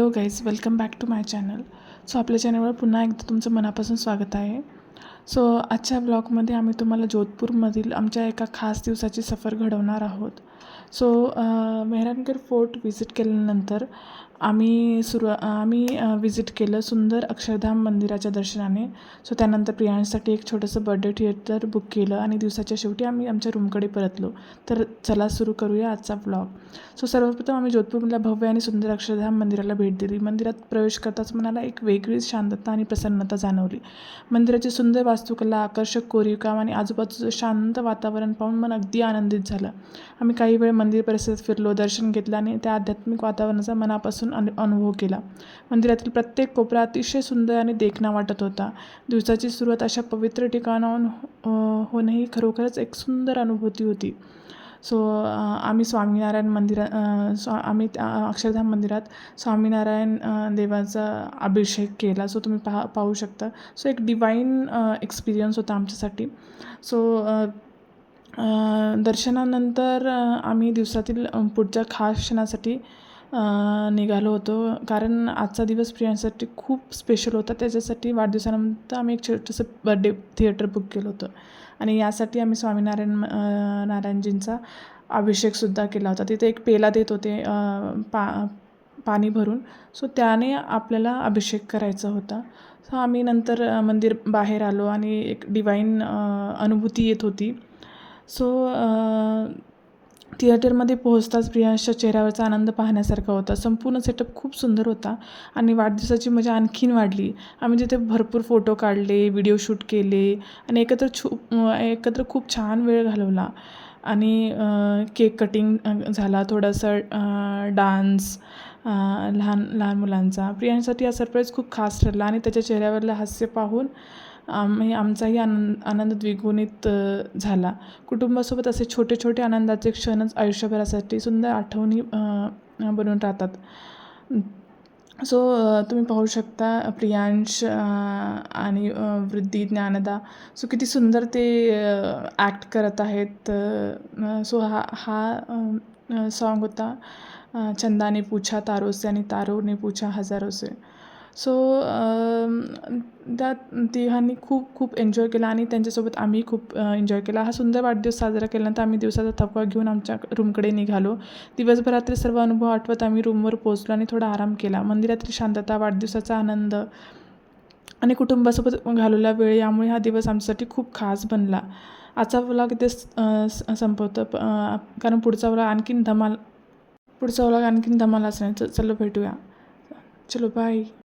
Hello guys, welcome back to my channel. So आपल्या चॅनलवर पुन्हा एकदा तुमचं मनापासून स्वागत आहे. सो आजच्या ब्लॉगमध्ये आम्ही तुम्हाला जोधपूरमधील आमच्या एका खास दिवसाची सफर घडवणार आहोत. सो मेहरानगड फोर्ट व्हिजिट केल्यानंतर आम्ही व्हिजिट केलं सुंदर अक्षरधाम मंदिराच्या दर्शनाने. सो त्यानंतर प्रियांशसाठी एक छोटंसं बर्थडे थिएटर बुक केलं आणि दिवसाच्या शेवटी आम्ही आमच्या रूमकडे परतलो. तर चला सुरू करूया आजचा ब्लॉग. सो सर्वप्रथम आम्ही जोधपूरमधल्या भव्य आणि सुंदर अक्षरधाम मंदिराला भेट दिली. मंदिरात प्रवेश करताच मनाला एक वेगळीच शांतता आणि प्रसन्नता जाणवली. मंदिराची सुंदर वास्तुकला, आकर्षक कोरीवकाम आणि आजूबाजूचं शांत वातावरण पाहून मन अगदी आनंदित झालं. आम्ही काही वेळ मंदिर परिसरात फिरलो, दर्शन घेतलं आणि त्या आध्यात्मिक वातावरणाचा मनापासून अनुभव केला. मंदिरातील प्रत्येक कोपरा अतिशय सुंदर आणि देखणा वाटत होता. दिवसाची सुरुवात अशा पवित्र ठिकाणाहून होणं ही खरोखरच एक सुंदर अनुभूती होती. सो आम्ही अक्षरधाम मंदिरात स्वामीनारायण देवाचा अभिषेक केला. सो तुम्ही पाहू शकता. सो एक डिवाईन एक्सपिरियन्स होता आमच्यासाठी. सो दर्शनानंतर आम्ही दिवसातील पुढच्या खास क्षणासाठी निघालो होतो, कारण आजचा दिवस प्रियांसाठी खूप स्पेशल होता. त्याच्यासाठी वाढदिवसानंतर आम्ही एक छोटंसं बर्थडे थिएटर बुक केलं होतं आणि यासाठी आम्ही नारायणजींचा अभिषेकसुद्धा केला होता. तिथे एक पेला देत होते पाणी भरून. सो त्याने आपल्याला अभिषेक करायचा होता. सो आम्ही नंतर मंदिर बाहेर आलो आणि एक डिवाईन अनुभूती येत होती. सो थिएटरमध्ये पोहोचताच प्रियांशच्या चेहऱ्यावरचा आनंद पाहण्यासारखा होता. संपूर्ण सेटअप खूप सुंदर होता आणि वाढदिवसाची मजा आणखीन वाढली. आम्ही तिथे भरपूर फोटो काढले, व्हिडिओ शूट केले आणि एकत्र खूप छान वेळ घालवला. आणि केक कटिंग झाला, थोडासा डान्स लहान लहान मुलांचा. प्रियांशसाठी हा सरप्राईज खूप खास ठरला आणि त्याच्या चेहऱ्यावरलं हास्य पाहून आमचाही आनंद द्विगुणित झाला. कुटुंबासोबत असे छोटे छोटे आनंदाचे क्षणच आयुष्यभरासाठी सुंदर आठवणी बनून राहतात. सो तुम्ही पाहू शकता प्रियांश आणि वृद्धी, ज्ञानदा. सो किती सुंदर ते ॲक्ट करत आहेत. सो हा सॉन्ग होता चंदा ने पूछा तारों से आणि तारों ने पूछा हजारों से. सो त्या तिघांनी खूप एन्जॉय केला आणि त्यांच्यासोबत आम्ही खूप एन्जॉय केला. हा सुंदर वाढदिवस साजरा केल्यानंतर आम्ही दिवसाचा थकवा घेऊन आमच्या रूमकडे निघालो. दिवसभरातील सर्व अनुभव आठवत आम्ही रूमवर पोहोचलो आणि थोडा आराम केला. मंदिरातील शांतता, वाढदिवसाचा आनंद आणि कुटुंबासोबत घालवलेला वेळ यामुळे हा दिवस आमच्यासाठी खूप खास बनला. आजचा व्लॉग इथे संपवतो, कारण पुढचा व्लॉग आणखीन धमाल असणार. चलो भेटूया. चलो बाय.